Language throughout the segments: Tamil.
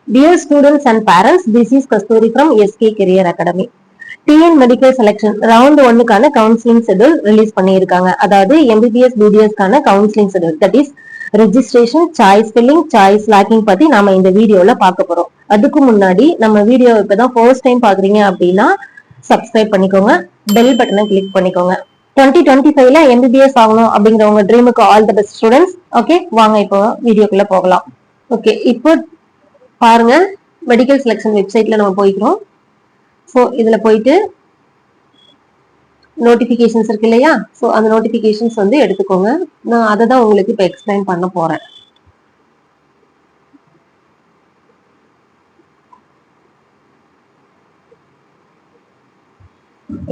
Dear students and parents, this is Kasturi from SK Career Academy. TN medical selection round ஒன்னுக்கான கவுன்சிலிங் ஷெட்யூல் ரிலீஸ் பண்ணியிருக்காங்க. அதாவது எம்பிபிஎஸ் பிடிஎஸ்க்கான counselling schedule, that is registration, choice filling, choice locking பத்தி நாம இந்த வீடியோல பார்க்க போறோம். அதுக்கு முன்னாடி நம்ம வீடியோ இப்பதான் ஃபர்ஸ்ட் டைம் பாக்குறீங்க அப்படின்னா சப்ஸ்கிரைப் பண்ணிக்கோங்க, பெல் பட்டனை கிளிக் பண்ணிக்கோங்க. 2025ல எம்பிபிஎஸ் ஆகணும் அப்படிங்கிறவங்க ட்ரீமுக்கு all the best students. Okay, வாங்க இப்போ வீடியோக்குள்ள போகலாம். ஓகே, இப்போ பாருங்க, மெடிக்கல் செலக்ஷன் வெப்சைட்ல நம்ம போய்க்கிறோம். ஸோ இதுல போயிட்டு நோட்டிபிகேஷன்ஸ் இருக்கு இல்லையா, ஸோ அந்த நோட்டிபிகேஷன்ஸ் வந்து எடுத்துக்கோங்க. நான் அதை தான் உங்களுக்கு இப்போ எக்ஸ்பிளைன் பண்ண போறேன்.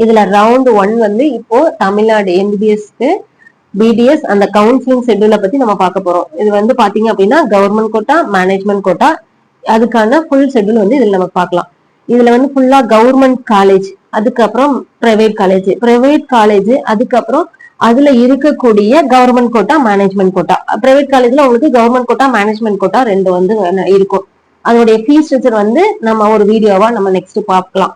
இதுல ரவுண்ட் 1 வந்து இப்போ தமிழ்நாடு எம்பிபிஎஸ்க்கு பிடிஎஸ் அந்த கவுன்சிலிங் ஷெட்யூலை பத்தி நம்ம பார்க்க போறோம். இது வந்து பாத்தீங்க அப்படின்னா கவர்மெண்ட் கோட்டா, மேனேஜ்மெண்ட் கோட்டா, அதுக்கான ஃபுல் ஷெட்யூல் வந்து இதுல நம்ம பார்க்கலாம். இதுல வந்து ஃபுல்லா கவர்மெண்ட் காலேஜ், அதுக்கப்புறம் பிரைவேட் காலேஜ், அதுக்கப்புறம் அதுல இருக்கக்கூடிய government quota, management quota. Private காலேஜ்ல உங்களுக்கு கவர்மெண்ட் கோட்டா, மேனேஜ்மெண்ட் கோட்டா ரெண்டு வந்து இருக்கும். அதோடைய ஃபீஸ் ஸ்ட்ரக்சர் வந்து நம்ம ஒரு வீடியோவா நம்ம நெக்ஸ்ட் பார்க்கலாம்.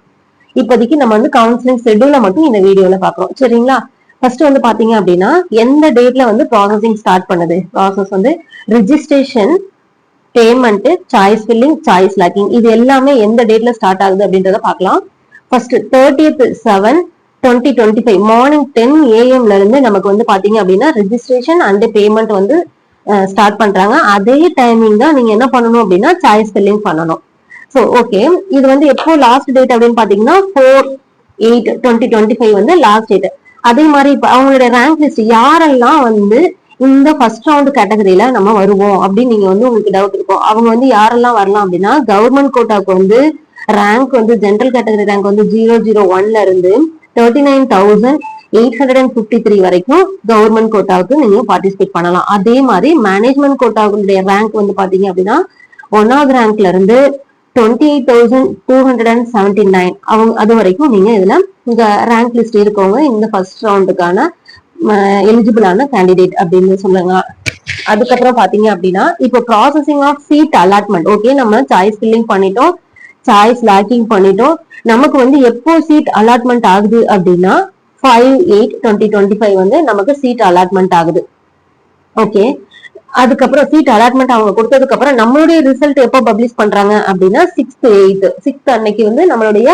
இப்போதைக்கு நம்ம வந்து கவுன்சிலிங் ஷெட்யூல மட்டும் இந்த வீடியோல பாக்குறோம், சரிங்களா? ஃபர்ஸ்ட் வந்து பாத்தீங்க அப்படின்னா எந்த டேட்ல வந்து ப்ராசஸிங் ஸ்டார்ட் பண்ணுது, ப்ராசஸ் வந்து registration, payment, choice filling, choice locking, இது எல்லாமே எந்த டேட்ல ஸ்டார்ட் ஆகுது அப்படின்றத பார்க்கலாம். ஃபர்ஸ்ட் 30th 7 2025 மார்னிங் 10 AM இருந்து நமக்கு வந்து பாத்தீங்க அப்படின்னா ரெஜிஸ்ட்ரேஷன் அண்ட் பேமெண்ட் வந்து ஸ்டார்ட் பண்றாங்க. அதே டைமிங் தான் நீங்க என்ன பண்ணணும் அப்படின்னா சாய்ஸ் ஃபில்லிங் பண்ணணும். ஸோ ஓகே, இது வந்து எப்போ லாஸ்ட் டேட் அப்படின்னு பாத்தீங்கன்னா 4/8/2025 வந்து லாஸ்ட் டேட். அதே மாதிரி இப்ப அவங்களுடைய ரேங்க் லிஸ்ட் யாரெல்லாம் வந்து இந்த ஃபர்ஸ்ட் ரவுண்ட் கேட்டகரியில நம்ம வருவோம் அப்படின்னு நீங்க வந்து உங்களுக்கு டவுட் இருக்கும். அவங்க வந்து யாரெல்லாம் வரலாம் அப்படின்னா கவர்மெண்ட் கோட்டாக்கு வந்து ரேங்க் வந்து ஜென்ரல் கேட்டகரி ரேங்க் வந்து 001ல இருந்து 39,853 வரைக்கும் கவர்மெண்ட் கோட்டாவுக்கு நீங்க பார்ட்டிசிபேட் பண்ணலாம். அதே மாதிரி மேனேஜ்மெண்ட் கோட்டாவுடைய ரேங்க் வந்து பாத்தீங்க அப்படின்னா 1வது ரேங்க்ல இருந்து 28,279 அவங்க அது வரைக்கும் நீங்க இதுல இந்த ரேங்க் லிஸ்ட் இருக்கவங்க இந்த ஃபர்ஸ்ட் ரவுண்டுக்கான எலிஜிபிளான கேண்டிடேட் அப்படின்னு சொல்லுங்க. அதுக்கப்புறம் பாத்தீங்க அப்படின்னா இப்போ processing of seat allotment, okay, நம்ம சாய்ஸ் ஃபில்லிங் பண்ணிட்டோம், சாய்ஸ் லாக்கிங் பண்ணிட்டோம். நமக்கு வந்து எப்போ சீட் அலாட்மெண்ட் ஆகுது அப்படின்னா 5/8/2025 வந்து நமக்கு சீட் அலாட்மெண்ட் ஆகுது. ஓகே, அதுக்கப்புறம் சீட் அலாட்மெண்ட் அவங்க கொடுத்ததுக்கு அப்புறம் நம்மளுடைய ரிசல்ட் எப்போ பப்ளிஷ் பண்றாங்க அப்படின்னா 6th அன்னைக்கு வந்து நம்மளுடைய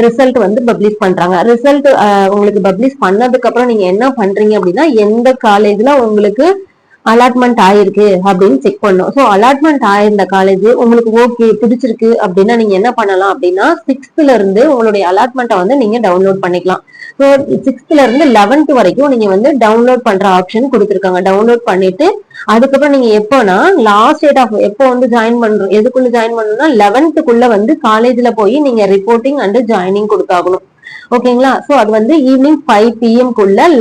ரிசல்ட் வந்து பப்ளிஷ் பண்றாங்க. ரிசல்ட் உங்களுக்கு பப்ளிஷ் பண்ணதுக்கு அப்புறம் நீங்க என்ன பண்றீங்க அப்படின்னா எந்த காலேஜ்ல உங்களுக்கு அலாட்மெண்ட் ஆயிருக்கு அப்படின்னு செக் பண்ணும். ஸோ அலாட்மெண்ட் ஆயிருந்த காலேஜ் உங்களுக்கு ஓகே பிடிச்சிருக்கு அப்படின்னா நீங்க என்ன பண்ணலாம் அப்படின்னா 6th இருந்து உங்களுடைய அலாட்மெண்ட்டை வந்து நீங்க டவுன்லோட் பண்ணிக்கலாம். ஸோ 6th இருந்து 11th வரைக்கும் நீங்க வந்து டவுன்லோட் பண்ற ஆப்ஷன் கொடுத்துருக்காங்க. டவுன்லோட் பண்ணிட்டு அதுக்கப்புறம் நீங்க எப்போனா லாஸ்ட் டேட் ஆஃப் எப்போ வந்து ஜாயின் பண்றோம், எதுக்குள்ள ஜாயின் பண்ணணும்னா 11th வந்து காலேஜ்ல போய் நீங்க ரிப்போர்ட்டிங் அண்ட் ஜாயினிங் கொடுத்தாகணும். ஓகேங்களா? ஸோ அது வந்து ஈவினிங் 5 PM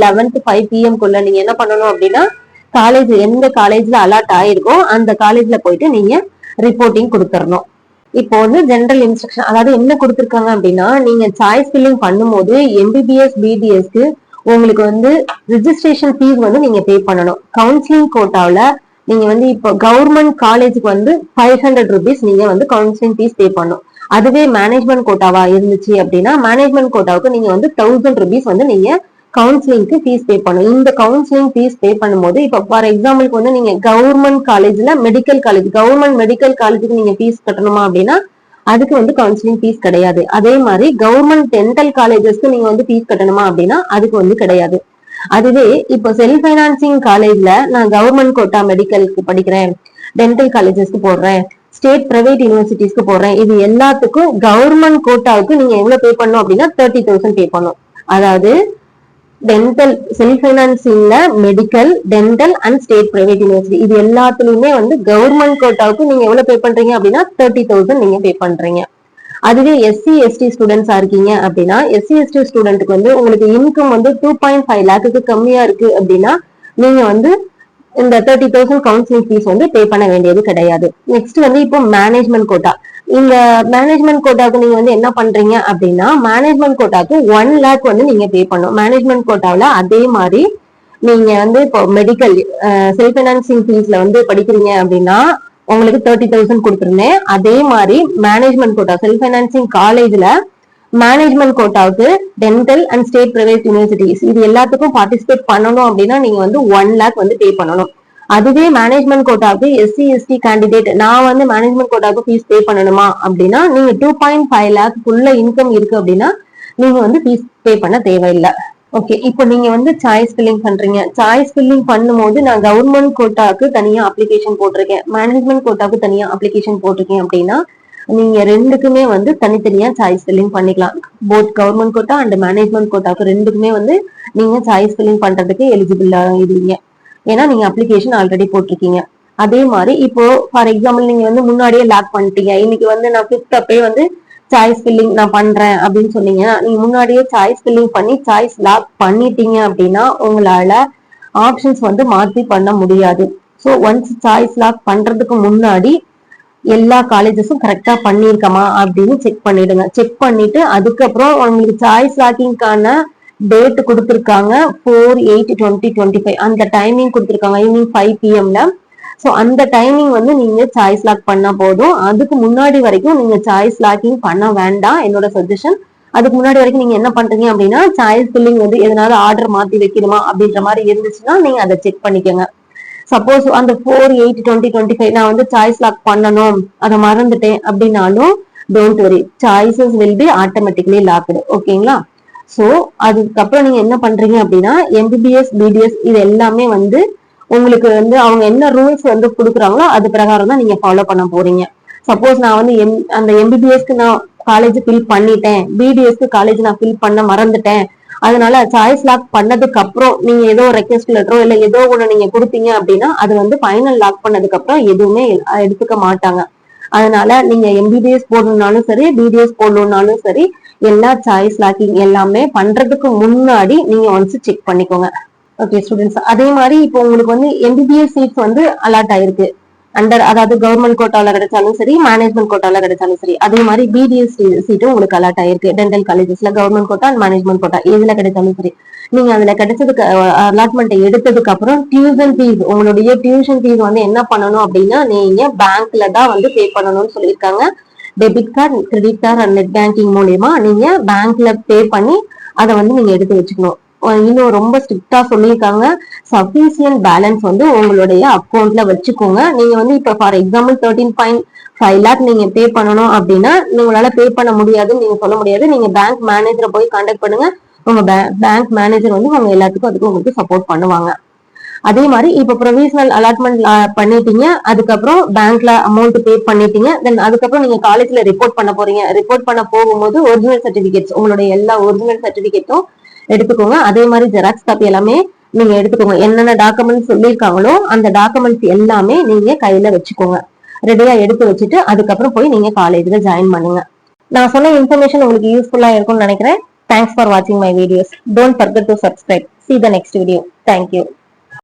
11th 5 PM நீங்க என்ன பண்ணணும் அப்படின்னா காலேஜ் எந்த காலேஜ்ல அலாட் ஆயிருக்கோ அந்த காலேஜ்ல போயிட்டு நீங்க ரிப்போர்ட்டிங் கொடுத்துடணும். இப்போ வந்து ஜெனரல் இன்ஸ்ட்ரக்ஷன், அதாவது என்ன கொடுத்துருக்காங்க அப்படின்னா நீங்க சாய்ஸ் ஃபில்லிங் பண்ணும்போது எம்பிபிஎஸ் பிடிஎஸ்க்கு உங்களுக்கு வந்து ரிஜிஸ்ட்ரேஷன் ஃபீஸ் வந்து நீங்க பே பண்ணணும். கவுன்சிலிங் கோட்டாவில் நீங்க வந்து இப்போ கவர்மெண்ட் காலேஜுக்கு வந்து 500 rupees நீங்க வந்து கவுன்சிலிங் ஃபீஸ் பே பண்ணணும். அதுவே மேனேஜ்மெண்ட் கோட்டாவா இருந்துச்சு அப்படின்னா மேனேஜ்மெண்ட் கோட்டாவுக்கு நீங்க வந்து 1000 rupees வந்து நீங்க கவுன்சிலிங்க்கு ஃபீஸ் பே பண்ணணும். இந்த கவுன்சிலிங் ஃபீஸ் பே பண்ணும்போது இப்போ ஃபார் எக்ஸாம்பிளுக்கு வந்து நீங்க கவர்மெண்ட் காலேஜ்ல கவர்மெண்ட் மெடிக்கல் காலேஜுக்கு நீங்க ஃபீஸ் கட்டணுமா அப்படின்னா அதுக்கு வந்து கவுன்சிலிங் ஃபீஸ் கிடையாது. அதே மாதிரி கவர்மெண்ட் டென்டல் காலேஜஸ்க்கு நீங்க வந்து ஃபீஸ் கட்டணுமா அப்படின்னா அதுக்கு வந்து கிடையாது. அதுவே இப்போ செல்ஃப் பைனான்சிங் காலேஜ்ல நான் கவர்மெண்ட் கோட்டா மெடிக்கலுக்கு படிக்கிறேன், டென்டல் காலேஜஸ்க்கு போடுறேன், ஸ்டேட் பிரைவேட் யூனிவர்சிட்டிஸ்க்கு போடுறேன், இது எல்லாத்துக்கும் கவர்மெண்ட் கோட்டாவுக்கு நீங்க எவ்வளவு பே பண்ணணும் அப்படின்னா 30,000 பே பண்ணணும். அதாவது டென்டல் செல்ஃப் பைனான்சிங்ல medical, dental and state private university இது எல்லாத்துலயுமே வந்து கவர்மெண்ட் கோட்டாவுக்கு நீங்க எவ்வளவு பே பண்றீங்க அப்படின்னா 30,000 நீங்க பே பண்றீங்க. அதுவே எஸ்சி எஸ்டி ஸ்டூடெண்ட்ஸா இருக்கீங்க அப்படின்னா எஸ்சி எஸ்டி ஸ்டூடெண்ட்டுக்கு வந்து உங்களுக்கு இன்கம் வந்து 2.5 lakhக்கு கம்மியா இருக்கு அப்படின்னா நீங்க வந்து இந்த 30,000 கவுன்சிலிங் ஃபீஸ் வந்து பே பண்ண வேண்டியது கிடையாது. நெக்ஸ்ட் வந்து இப்போ மேனேஜ்மெண்ட் கோட்டா, இந்த மேனேஜ்மெண்ட் கோட்டாவுக்கு நீங்க வந்து என்ன பண்றீங்க அப்படின்னா மேனேஜ்மெண்ட் கோட்டாக்கு 1 lakh வந்து நீங்க பே பண்ணும். மேனேஜ்மெண்ட் கோட்டாவில் அதே மாதிரி நீங்க வந்து இப்போ மெடிக்கல் செல்ஃப் பைனான்சிங் ஃபீஸ்ல வந்து படிக்கிறீங்க அப்படின்னா உங்களுக்கு 30,000 கொடுத்திருந்தேன். அதே மாதிரி மேனேஜ்மெண்ட் கோட்டா செல்ஃப் பைனான்சிங் காலேஜ்ல மேனேஜ்மெண்ட் கோட்டாவுக்கு dental and state private universities இது எல்லாத்துக்கும் பார்ட்டிசிபேட் பண்ணணும் அப்படின்னா நீங்க வந்து 1 lakh வந்து பே பண்ணணும். அதுவே மேனேஜ்மெண்ட் கோட்டாவுக்கு எஸ்சி எஸ்டி கேண்டிடேட் நான் வந்து மேனேஜ்மெண்ட் கோட்டாவுக்கு ஃபீஸ் பே பண்ணணுமா அப்படின்னா நீங்க 2.5 lakhக்குள்ள இன்கம் இருக்கு அப்படின்னா நீங்க வந்து ஃபீஸ் பே பண்ண தேவையில்லை. ஓகே, இப்போ நீங்க வந்து சாய்ஸ் ஃபில்லிங் பண்றீங்க. சாய்ஸ் ஃபில்லிங் பண்ணும்போது நான் கவர்மெண்ட் கோட்டாவுக்கு தனியா அப்ளிகேஷன் போட்டிருக்கேன், மேனேஜ்மெண்ட் கோட்டாவுக்கு தனியா அப்ளிகேஷன் போட்டிருக்கேன் அப்படின்னா நீங்க ரெண்டுக்குமே வந்து தனித்தனியா சாய்ஸ் ஃபில்லிங் பண்ணிக்கலாம். Both government quota and management கோட்டாவுக்கு ரெண்டுக்குமே வந்து நீங்க சாய்ஸ் ஃபில்லிங் பண்றதுக்கு எலிஜிபிள் ஆகிடுவீங்க. ஏன்னா நீங்க அப்ளிகேஷன் ஆல்ரெடி போட்டிருக்கீங்க. அதே மாதிரி இப்போ ஃபார் எக்ஸாம்பிள் நீங்க வந்து முன்னாடியே லாக் பண்ணிட்டீங்க, இன்னைக்கு வந்து நான் 5th அப்பே வந்து சாய்ஸ் ஃபில்லிங் நான் பண்றேன் அப்படின்னு சொன்னீங்க, நீங்க முன்னாடியே சாய்ஸ் ஃபில்லிங் பண்ணி சாய்ஸ் லாக் பண்ணிட்டீங்க அப்படின்னா உங்களால ஆப்ஷன்ஸ் வந்து மாத்தி பண்ண முடியாது. ஸோ ஒன்ஸ் சாய்ஸ் லாக் பண்றதுக்கு முன்னாடி எல்லா காலேஜஸும் கரெக்டா பண்ணிருக்கமா அப்படின்னு செக் பண்ணிடுங்க. செக் பண்ணிட்டு அதுக்கப்புறம் உங்களுக்கு சாய்ஸ் லாக்கிங்கான டேட் கொடுத்துருக்காங்க 4/8/2025 அந்த டைமிங் கொடுத்துருக்காங்க ஈவினிங் 5 PM. ஸோ அந்த டைமிங் வந்து நீங்க சாய்ஸ் லாக் பண்ணா போதும். அதுக்கு முன்னாடி வரைக்கும் நீங்க சாய்ஸ் லாக்கிங் பண்ண வேண்டாம், என்னோட சஜஷன். அதுக்கு முன்னாடி வரைக்கும் நீங்க என்ன பண்றீங்க அப்படின்னா சாய்ஸ் ஃபில்லிங் வந்து எதனால ஆர்டர் மாத்தி வைக்கணுமா அப்படின்ற மாதிரி இருந்துச்சுன்னா நீங்க அதை செக் பண்ணிக்கோங்க. சப்போஸ் அந்த 4/8/2025 நான் வந்து சாய்ஸ் லாக் பண்ணணும் அதை மறந்துட்டேன் அப்படின்னாலும் don't worry, choices will be automatically logged. ஓகேங்களா? சோ அதுக்கப்புறம் நீங்க என்ன பண்றீங்க அப்படின்னா MBBS BDS இது எல்லாமே வந்து உங்களுக்கு வந்து அவங்க என்ன ரூல்ஸ் வந்து கொடுக்குறாங்களோ அது பிரகாரம் தான் நீங்க ஃபாலோ பண்ண போறீங்க. சப்போஸ் நான் வந்து அந்த MBBSக்கு நான் காலேஜ் ஃபில் பண்ணிட்டேன், BDSக்கு காலேஜ் நான் ஃபில் பண்ண மறந்துட்டேன், அதனால சாய்ஸ் லாக் பண்ணதுக்கு அப்புறம் நீங்க ஏதோ ரெக்வெஸ்ட் லெட்டரோ இல்ல ஏதோ ஒண்ணு நீங்க கொடுத்தீங்க அப்படின்னா அது வந்து ஃபைனல் லாக் பண்ணதுக்கு அப்புறம் எதுவுமே எடுத்துக்க மாட்டாங்க. அதனால நீங்க MBBS போடணும்னாலும் சரி BDS போடணும்னாலும் சரி எல்லா சாய்ஸ் லாக்கிங் எல்லாமே பண்றதுக்கு முன்னாடி நீங்க ஒன்ஸ் செக் பண்ணிக்கோங்க. ஓகே ஸ்டூடெண்ட்ஸ், அதே மாதிரி இப்போ உங்களுக்கு வந்து MBBS சீட்ஸ் வந்து அலாட் ஆயிருக்கு அதாவது கவர்மெண்ட் கோட்டால கிடைச்சாலும் சரி மேனேஜ்மெண்ட் கோட்டால கிடைச்சாலும் சரி. அதே மாதிரி BDS சீட்டும் உங்களுக்கு அலாட் ஆயிருக்கு டென்டல் காலேஜஸ்ல government quota and management quota எதுல கிடைச்சாலும் சரி. நீங்க அதுல கிடைச்சதுக்கு அலாட்மெண்ட் எடுத்ததுக்கு அப்புறம் டியூஷன் ஃபீஸ் உங்களுடைய டியூஷன் ஃபீஸ் வந்து என்ன பண்ணணும் அப்படின்னா நீங்க பேங்க்ல தான் வந்து பே பண்ணணும்னு சொல்லியிருக்காங்க. Debit card credit card and net banking மூலியமா நீங்க பேங்க்ல பே பண்ணி அதை வந்து நீங்க எடுத்து வச்சுக்கணும். இன்னும் ரொம்ப ஸ்ட்ரிக்டா சொல்லியிருக்காங்க, சஃபிசியன்ட் பேலன்ஸ் வந்து உங்களுடைய அக்கௌண்ட்ல வச்சுக்கோங்க. நீங்க வந்து இப்ப ஃபார் எக்ஸாம்பிள் 13.5 lakh நீங்க பே பண்ணணும் அப்படின்னா உங்களால பே பண்ண முடியாதுன்னு நீங்க சொல்ல முடியாது. நீங்க பேங்க் மேனேஜரை போய் கான்டாக்ட் பண்ணுங்க, உங்க பேங்க் மேனேஜர் வந்து உங்க எல்லாத்துக்கும் அதுக்கு உங்களுக்கு சப்போர்ட் பண்ணுவாங்க. அதே மாதிரி இப்ப ப்ரொவிஷனல் அலாட்மெண்ட் பண்ணிட்டீங்க, அதுக்கப்புறம் பேங்க்ல அமௌண்ட் பே பண்ணிட்டீங்க, தென் அதுக்கப்புறம் நீங்க காலேஜ்ல ரிப்போர்ட் பண்ண போறீங்க. ரிப்போர்ட் பண்ண போகும்போது ஒரிஜினல் சர்டிபிகேட்ஸ் உங்களுடைய எல்லா ஒரிஜினல் சர்டிபிகேட்டும் எடுத்துக்கோங்க. அதே மாதிரி ஜெராக்ஸ் காப்பி எல்லாமே நீங்க எடுத்துக்கோங்க. என்னென்ன டாக்குமெண்ட்ஸ் சொல்லியிருக்காங்களோ அந்த டாக்குமெண்ட்ஸ் எல்லாமே நீங்க கையில வச்சுக்கோங்க. ரெடியா எடுத்து வச்சுட்டு அதுக்கப்புறம் போய் நீங்க காலேஜ்ல ஜாயின் பண்ணுங்க. நான் சொன்ன இன்ஃபர்மேஷன் உங்களுக்கு யூஸ்ஃபுல்லா இருக்கும்னு நினைக்கிறேன். தேங்க்ஸ் ஃபார் வாட்சிங் my videos. Don't forget to subscribe. See the next video. Thank you.